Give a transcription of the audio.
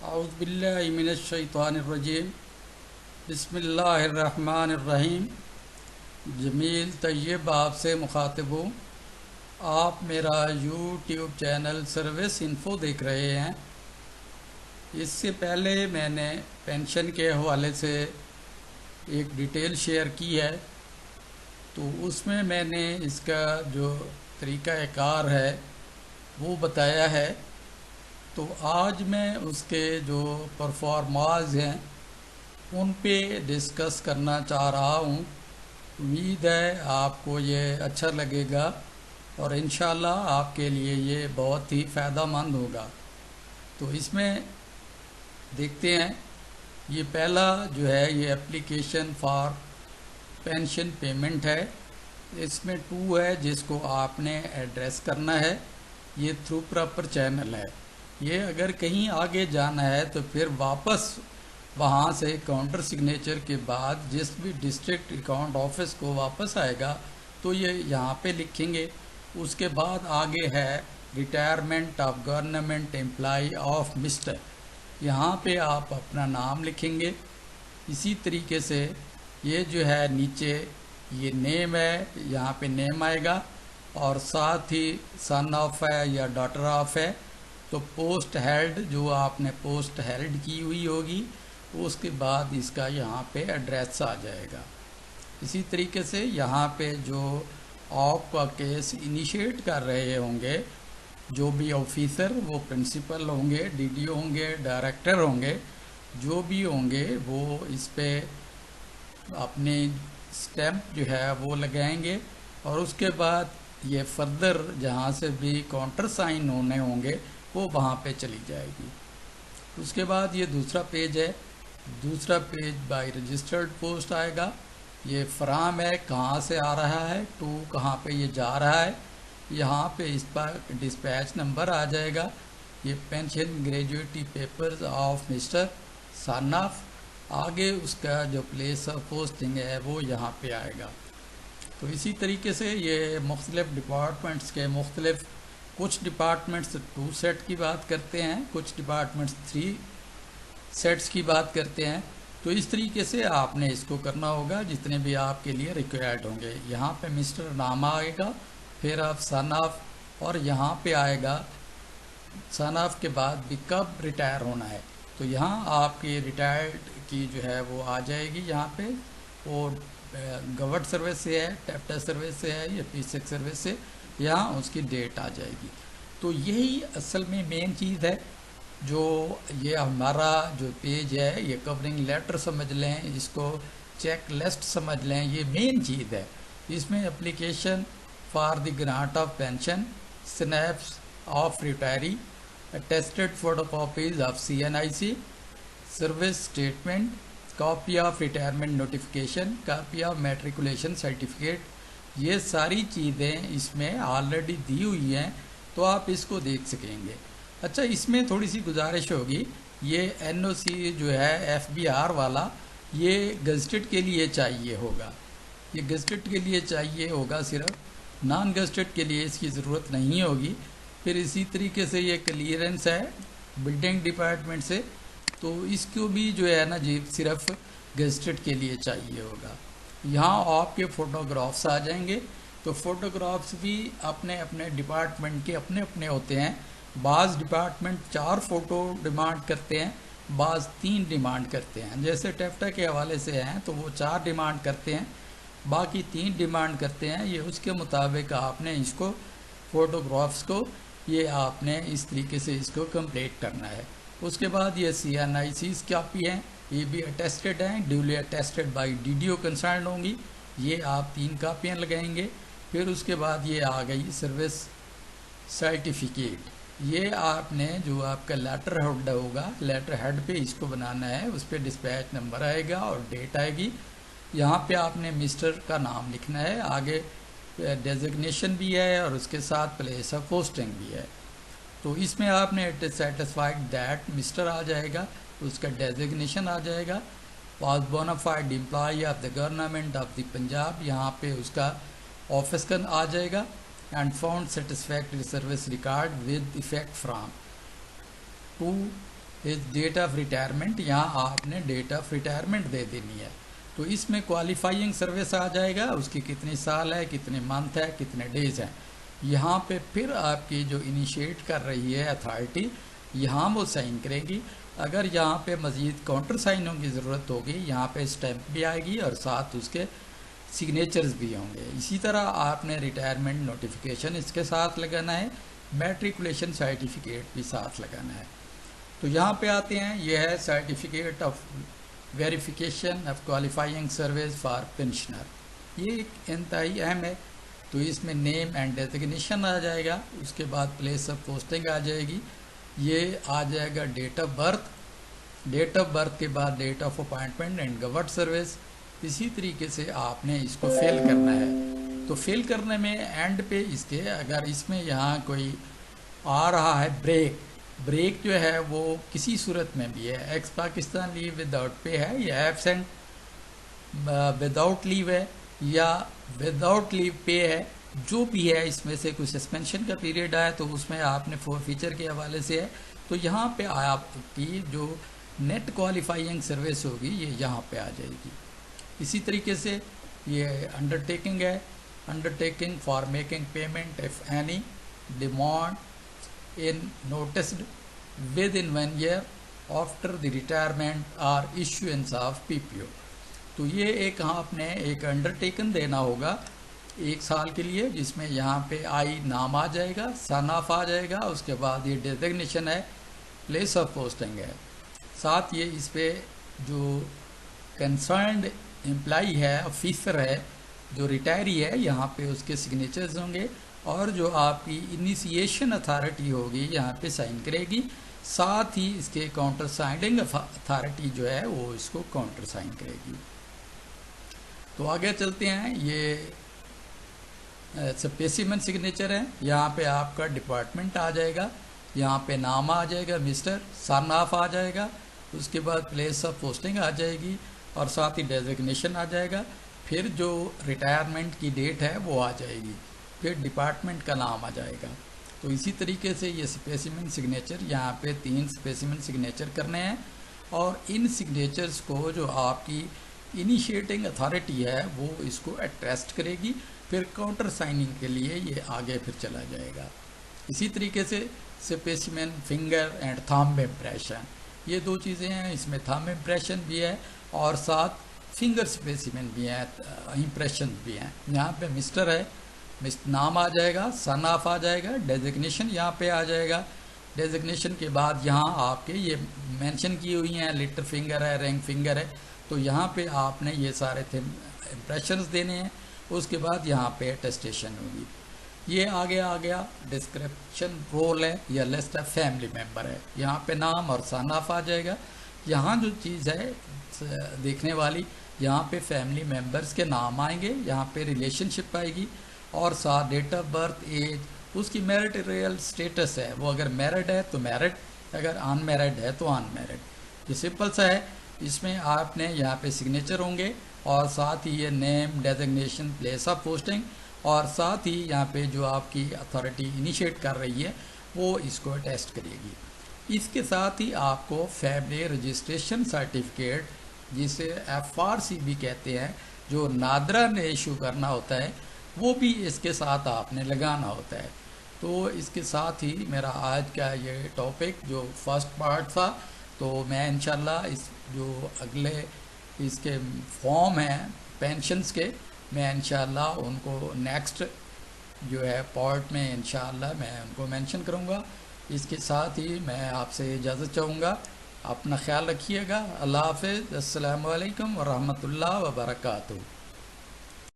औज़ुबिल्लाहि मिनश्शैतानिर्रजीम बिस्मिल्लाहिर्रहमानिर्रहीम। जमील तैयब आपसे मुखातिब हूँ। आप मेरा यूट्यूब चैनल सर्विस इन्फो देख रहे हैं। इससे पहले मैंने पेंशन के हवाले से एक डिटेल शेयर की है, तो उसमें मैंने इसका जो तरीक़ाकार है वो बताया है। तो आज मैं उसके जो परफॉर्माज हैं उन पे डिस्कस करना चाह रहा हूँ। उम्मीद है आपको ये अच्छा लगेगा और इंशाल्लाह आपके लिए ये बहुत ही फ़ायदेमंद होगा। तो इसमें देखते हैं, ये पहला जो है ये एप्लीकेशन फॉर पेंशन पेमेंट है। इसमें 2 है जिसको आपने एड्रेस करना है। ये थ्रू प्रॉपर चैनल है। ये अगर कहीं आगे जाना है तो फिर वापस वहाँ से काउंटर सिग्नेचर के बाद जिस भी डिस्ट्रिक्ट अकाउंट ऑफिस को वापस आएगा तो ये यहाँ पे लिखेंगे। उसके बाद आगे है retirement of government employ of mister, यहाँ पे आप अपना नाम लिखेंगे। इसी तरीके से ये जो है नीचे ये नेम है, यहाँ पे नेम आएगा और साथ ही सन ऑफ है या डॉटर ऑफ है। तो पोस्ट हेल्ड जो आपने पोस्ट हेल्ड की हुई होगी उसके बाद इसका यहाँ पे एड्रेस आ जाएगा। इसी तरीके से यहाँ पे जो आपका केस इनिशिएट कर रहे होंगे जो भी ऑफिसर, वो प्रिंसिपल होंगे, डीडीओ होंगे, डायरेक्टर होंगे, जो भी होंगे वो इस पे अपने स्टैम्प जो है वो लगाएंगे और उसके बाद ये फर्दर जहाँ से भी काउंटर साइन होने होंगे वो वहाँ पे चली जाएगी। उसके बाद ये दूसरा पेज है। दूसरा पेज बाय रजिस्टर्ड पोस्ट आएगा। ये फ्राम है, कहाँ से आ रहा है, टू कहाँ पे ये जा रहा है। यहाँ पे इस पर डिस्पैच नंबर आ जाएगा। ये pension gratuity papers of mister son of, आगे उसका जो प्लेस ऑफ पोस्टिंग है वो यहाँ पे आएगा। तो इसी तरीके से ये मुख्तलिफ डिपार्टमेंट्स के मुख्तलिफ, कुछ डिपार्टमेंट्स 2 सेट की बात करते हैं, कुछ डिपार्टमेंट्स 3 सेट्स की बात करते हैं। तो इस तरीके से आपने इसको करना होगा जितने भी आपके लिए रिक्वायर्ड होंगे। यहाँ पे मिस्टर नाम आएगा, फिर आप सन ऑफ, और यहाँ पे आएगा सन ऑफ के बाद भी कब रिटायर होना है। तो यहाँ आपकी रिटायर्ड की जो है वो आ जाएगी। यहाँ पे वो गवर्नमेंट सर्विस से है, टैप्टा सर्विस से है या P6 सर्विस से, यहाँ उसकी डेट आ जाएगी। तो यही असल में मेन चीज़ है। जो ये हमारा जो पेज है ये कवरिंग लेटर समझ लें, इसको चेक लिस्ट समझ लें, ये मेन चीज़ है। इसमें application for the grant of pension, snaps of retiree, attested photocopies of CNIC, service statement, copy of retirement notification, copy of matriculation certificate, ये सारी चीज़ें इसमें ऑलरेडी दी हुई हैं, तो आप इसको देख सकेंगे। अच्छा, इसमें थोड़ी सी गुजारिश होगी, ये NOC जो है FBR वाला, ये गजटेड के लिए चाहिए होगा। ये गजटेड के लिए चाहिए होगा, सिर्फ नॉन गजटेड के लिए इसकी ज़रूरत नहीं होगी। फिर इसी तरीके से ये क्लियरेंस है बिल्डिंग डिपार्टमेंट से, तो इसको भी जो है ना जी सिर्फ गजटेड के लिए चाहिए होगा। यहाँ आपके फ़ोटोग्राफ्स आ जाएंगे। तो फ़ोटोग्राफ्स भी अपने अपने डिपार्टमेंट के अपने अपने होते हैं। बाज़ डिपार्टमेंट 4 फ़ोटो डिमांड करते हैं, बाज़ 3 डिमांड करते हैं। जैसे टेफ्टा के हवाले से हैं तो वो 4 डिमांड करते हैं, बाकी 3 डिमांड करते हैं। ये उसके मुताबिक आपने इसको फ़ोटोग्राफ्स को ये आपने इस तरीके से इसको कंप्लीट करना है। उसके बाद ये CNIC कॉपी हैं, ये भी अटेस्टेड हैं, duly attested bye DDO concern होंगी। ये आप 3 कापियाँ लगाएंगे। फिर उसके बाद ये आ गई सर्विस सर्टिफिकेट। ये आपने जो आपका लेटर हेड होगा, लेटर हेड पे इसको बनाना है, उस पर डिस्पैच नंबर आएगा और डेट आएगी। यहाँ पे आपने मिस्टर का नाम लिखना है, आगे डेजिग्नेशन भी है और उसके साथ प्लेस ऑफ पोस्टिंग भी है। तो इसमें आपने it is satisfied that mister आ जाएगा, उसका डेजिग्नेशन आ जाएगा, was bonafide employee of the government of the Punjab, यहाँ पे उसका ऑफिस का आ जाएगा, and found satisfactory service record with effect from 2 इस डेट ऑफ रिटायरमेंट, यहाँ आपने डेट ऑफ रिटायरमेंट दे देनी है। तो इसमें क्वालिफाइंग सर्विस आ जाएगा, उसकी कितने साल है, कितने मंथ है, कितने डेज हैं। यहाँ पे फिर आपकी जो इनिशिएट कर रही है अथॉरिटी, यहाँ वो साइन करेगी। अगर यहाँ पे मज़ीद काउंटर साइनों की ज़रूरत होगी, यहाँ पे स्टैंप भी आएगी और साथ उसके सिग्नेचर्स भी होंगे। इसी तरह आपने रिटायरमेंट नोटिफिकेशन इसके साथ लगाना है, मैट्रिकुलेशन सर्टिफिकेट भी साथ लगाना है। तो यहाँ पे आते हैं, यह है certificate of verification of qualifying service for pensioner. ये एक इंतहाई अहम है। तो इसमें नेम एंड डेजिग्नेशन आ जाएगा, उसके बाद प्लेस ऑफ पोस्टिंग आ जाएगी, ये आ जाएगा date of birth, date of birth के बाद date of appointment and governed service. इसी तरीके से आपने इसको फिल करना है। तो फिल करने में एंड पे इसके, अगर इसमें यहाँ कोई आ रहा है ब्रेक जो है वो किसी सूरत में भी है, x Pakistan leave without pay है, या एब्सेंट विदाउट लीव है, या विदाउट लीव पे है, जो भी है, इसमें से कुछ सस्पेंशन का पीरियड आया तो उसमें आपने फीचर के हवाले से है। तो यहाँ पे आपकी जो नेट क्वालिफाइंग सर्विस होगी ये यहाँ पे आ जाएगी। इसी तरीके से ये अंडरटेकिंग है, undertaking for making payment if any demand in noticed with in 1 year after the retirement और इश्यूएंस ऑफ पीपीओ। तो ये एक आपने एक अंडरटेकन देना होगा 1 साल के लिए, जिसमें यहाँ पे आई नाम आ जाएगा, सन ऑफ आ जाएगा, उसके बाद ये डेजिग्नेशन है, प्लेस ऑफ पोस्टिंग है, साथ ये इस पे जो कंसर्न्ड एम्प्लाई है, ऑफिसर है, जो रिटायरी है, यहाँ पे उसके सिग्नेचर्स होंगे, और जो आपकी इनिशिएशन अथॉरिटी होगी यहाँ पे साइन करेगी, साथ ही इसके काउंटर साइनिंग अथॉरिटी जो है वो इसको काउंटर साइन करेगी। तो आगे चलते हैं, ये स्पेसिमेन सिग्नेचर है, यहाँ पे आपका डिपार्टमेंट आ जाएगा, यहाँ पे नाम आ जाएगा मिस्टर, सन ऑफ आ जाएगा, उसके बाद प्लेस ऑफ पोस्टिंग आ जाएगी और साथ ही डेजिग्नेशन आ जाएगा, फिर जो रिटायरमेंट की डेट है वो आ जाएगी, फिर डिपार्टमेंट का नाम आ जाएगा। तो इसी तरीके से ये स्पेसिमेन सिग्नेचर, यहाँ पे 3 स्पेसिमेन सिग्नेचर करने हैं, और इन सिग्नेचर्स को जो आपकी इनिशिएटिंग अथॉरिटी है वो इसको अटेस्ट करेगी, फिर काउंटर साइनिंग के लिए ये आगे फिर चला जाएगा। इसी तरीके से specimen finger and thumb impression, ये 2 चीज़ें हैं, इसमें थंब इम्प्रेशन भी है और साथ फिंगर स्पेसिमेन भी है, इम्प्रेशन भी हैं। यहाँ पे मिस्टर है, नाम आ जाएगा, सन ऑफ आ जाएगा, डेजिग्नेशन यहाँ पे आ जाएगा, डेजिग्नेशन के बाद यहाँ आपके ये मेंशन की हुई हैं, लिटिल फिंगर है, रिंग फिंगर है, तो यहाँ पे आपने ये सारे थे इम्प्रेशंस देने हैं। उसके बाद यहाँ पे अटेस्टेशन होगी। ये आगे आ गया डिस्क्रिप्शन रोल है या लिस्ट ऑफ फैमिली मेम्बर है, यहाँ पे नाम और सन ऑफ आ जाएगा। यहाँ जो चीज़ है देखने वाली, यहाँ पे फैमिली मेम्बर्स के नाम आएंगे, यहाँ पे रिलेशनशिप आएगी और साथ डेट ऑफ बर्थ, एज, उसकी मैरिटल स्टेटस है, वो अगर मैरिड है तो मैरिड, अगर अनमैरिड है तो अनमैरिड। ये सिंपल सा है। इसमें आपने यहाँ पे सिग्नेचर होंगे और साथ ही ये name, designation, place of posting, और साथ ही यहाँ पे जो आपकी अथॉरिटी इनिशिएट कर रही है वो इसको अटेस्ट करेगी। इसके साथ ही आपको फैमिली रजिस्ट्रेशन सर्टिफिकेट, जिसे FRC भी कहते हैं, जो नादरा ने इशू करना होता है, वो भी इसके साथ आपने लगाना होता है। तो इसके साथ ही मेरा आज का ये टॉपिक जो फर्स्ट पार्ट था, तो मैं इंशाल्लाह इस जो अगले इसके फॉर्म हैं पेंशन्स के, मैं इंशाल्लाह उनको नेक्स्ट जो है पार्ट में इंशाल्लाह मैं उनको मेंशन करूँगा। इसके साथ ही मैं आपसे इजाज़त चाहूँगा। अपना ख्याल रखिएगा। अल्लाह हाफ़िज़। अस्सलामु अलैकुम व रहमतुल्लाह व बरकातुहू।